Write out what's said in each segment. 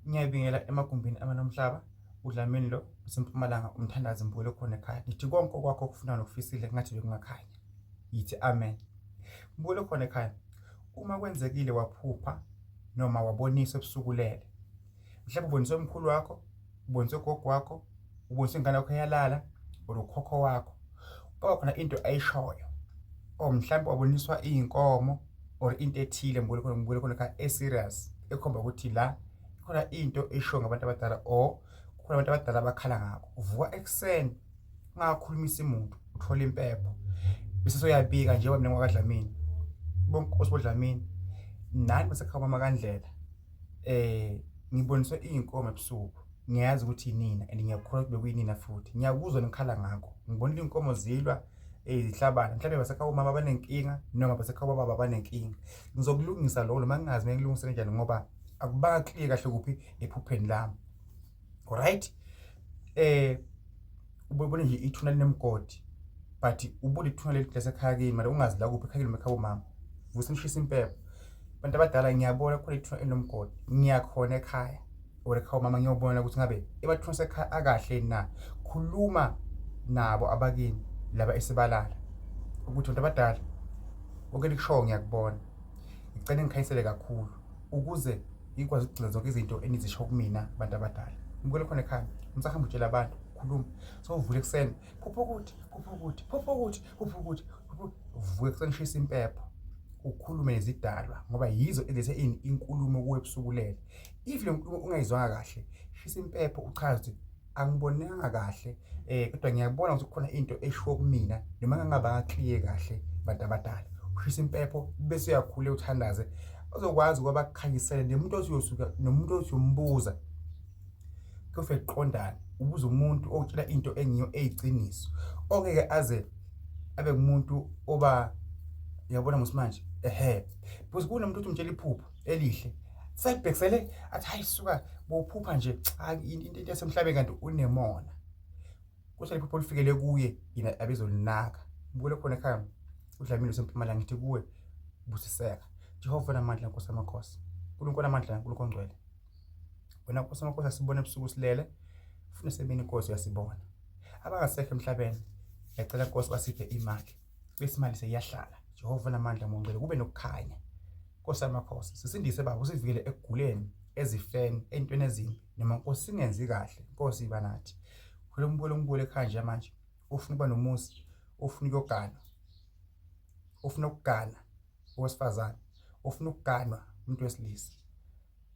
Ngiyabingelela emagumbini amanomhlaba, uDlamini lo useMpumalanga umthandazi Mbule khona ekhaya. Ngithi konke okwakho okufunayo nokufisile ngathi bekungakhanya. Yithi amen. Mbule khona ekhaya. Uma kwenzekile waphupha noma waboniswa ebusuku lele, mhlawumbe uboniswe umkhulu wakho, uboniswe ugogo wakho, uboniswe ingane yakho eyalala, or ukhokho wakho, kuba khona into ayishoyo, or mhlawumbe waboniswa iy'nkomo or into ethile Mbule khona ekhaya e-serious ekhomba ukuthi la khona into eshiwo ngabantu abadala or kukhona abantu abadala abakhala ngakho. Uvuka ekuseni ungakhulumisa umuntu, uthola impepho bese soyabika nje wena wakwaDlamini. Bonke osibodlamini nani basekhaya mama kaNdlela, ngiboniswe iy'nkomo ebusuku, ngiyazi ukuthi inina and ngiyakholwa ukuthi bekuyinina futhi, ngiyakuzwa nikhala ngakho. Ngibonile iy'nkomo zilwa zihlabana, mhlawumbe basekhaya umama banenkinga noma basekhaya ubaba banenkinga. Ngizokulungisa lokho noma ngingazi ngilungise kanjani ngoba akubanga clear kahle kuphi ephupheni lami. Alright, ubone nje ithuna linemgodi, but ubule ithuna leli lasekhaya kimi mara ungazi la kuphi ekhaya ekhaya umama. Vuse nishisa impepho. Abantu abadala ngiyabona khona ithuna enomgodi, ngiyakhona ekhaya or ekhaya umama ngiyobona ukuthi ngabe ebathuna sekhaya akahle na. Khuluma nabo abakini laba esibalala ukuthi abantu abadala konke likushoyo ngiyakubona, ngicela ngikhanyisele kakhulu ukuze ngikwazi ukugcina zonke izinto enizisho kumina abantu abadala. Mbule khona ekhaya, umsahamba utshela abantu, khuluma. Sowuvule ekuseni, phupha ukuthi, phupha ukuthi, phupha ukuthi, phupha ukuthi, vuka ekuseni shisa impepho, ukhulume nezidalwa ngoba yizo ezilethe inkulumo kuwe ebusuku lele. If le nkulumo ungayizwanga kahle, shisa impepho uchaze ukuthi angibonanga kahle, kodwa ngiyabona ukuthi kukhona into eshiwo kumina noma ngangaba clear kahle abantu abadala. Ushisa impepho bese uyakhula uthandaze, uzokwazi ukuba bakukhanyisele nomuntu ozosuka nomuntu ozombuza kufike kuqondana. Ubuza umuntu otshela into engiyo eyiciniso, ongeke aze abe umuntu oba yabona musimanje because kunomuntu uthi umtshela iphupho elihle selibhekisele athi hayi suka bophupha nje into yasemhlabeni kanti unemona. Kusho iphupho lifikele kuye yena abezolinaka. Mbule khona ekhaya, uDlamini useMpumalanga, ngithi kuwe busiseka. Jehova namandla Nkosi yamakhosi, uNkulunkulu amandla, uNkulunkulu ongcwele, wena Nkosi yamakhosi asibone ebusuku silele, ufune semini Nkosi uyasibona. Abangasekho emhlabeni ngiyacela Nkosi basiphe imali bese imali seyahlala. Jehova namandla ngongcwele kube nokukhanya. Nkosi yamakhosi sisindise baba, usivikele ekuguleni, ezifeni, entweni ezimbi noma Nkosi singenzi kahle. Nkosi iba nathi. Mbule ekhaya nje manje ufuna ukuba nomuzi, ufuna ukuyogana, ufuna ukugana owesifazane, ufuna ukuganwa umuntu wesilisa,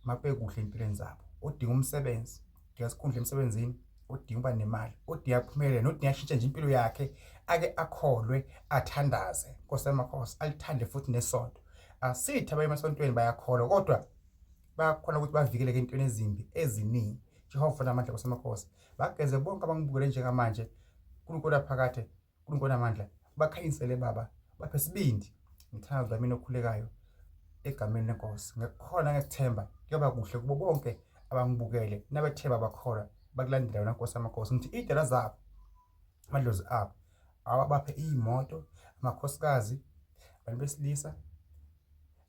mabe kuhle empilweni zabo. Odinga umsebenzi, ngiyasikhundla emsebenzini, odinga uba nemali, odinga kuphumelele nodinga ashintshe nje impilo yakhe, ake akholwe athandaze. Nkosi yamakhosi alithande futhi nesonto. Asithi abaye emasontweni bayakholwa kodwa bayakhona ukuthi bavikeleke entweni ezimbi eziningi. Jehova namandla Nkosi yamakhosi bageze bonke abangibukele njengamanje, uNkulunkulu aphakade, uNkulunkulu amandla, bakhanyisele baba, baphe isibindi. Ngithanda uDlamini okhulekayo egameni leNkosi. Ngekukhona ngekuthemba kuyoba kuhle kubo bonke abangibukele nabathemba bakholwa bakulandela wena Nkosi yamakhosi. Ngithi idala zabo, amadlozi abo awabaphe iy'moto, amakhosikazi, abantu besilisa,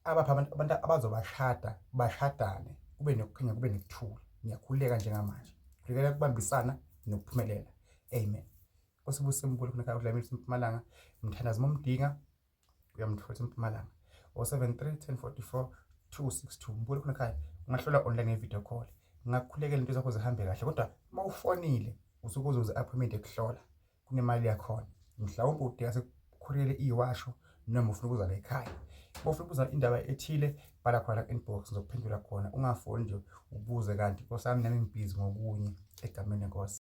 abaphe abantu abazobashada bashadane, kube nokukhanya, kube nokuthula. Ngiyakhuleka njengamanje, ngicela ukubambisana nokuphumelela. Amen. Nkosi ibusise Mbule khona ekhaya, uDlamini useMpumalanga, umthandazi momdinga uyamthola eMpumalanga, 073 1044 262. Mbule khona ekhaya, ungahlola online nge-video call. Ngakukhulekela into zakho zihambe kahle kodwa uma ufonile usuke uzoze appointment ekuhlola kunemali yakhona. Mhlawumbe udinga sekukhulele iwasho noma ufuna ukuza la ekhaya. Uma ufuna ukubuza indaba ethile bhala khona la inbox, ngizokuphendula khona. Ungafoni nje ubuze kanti Nkosi yami nami ngibhizi ngokunye egameni leNkosi.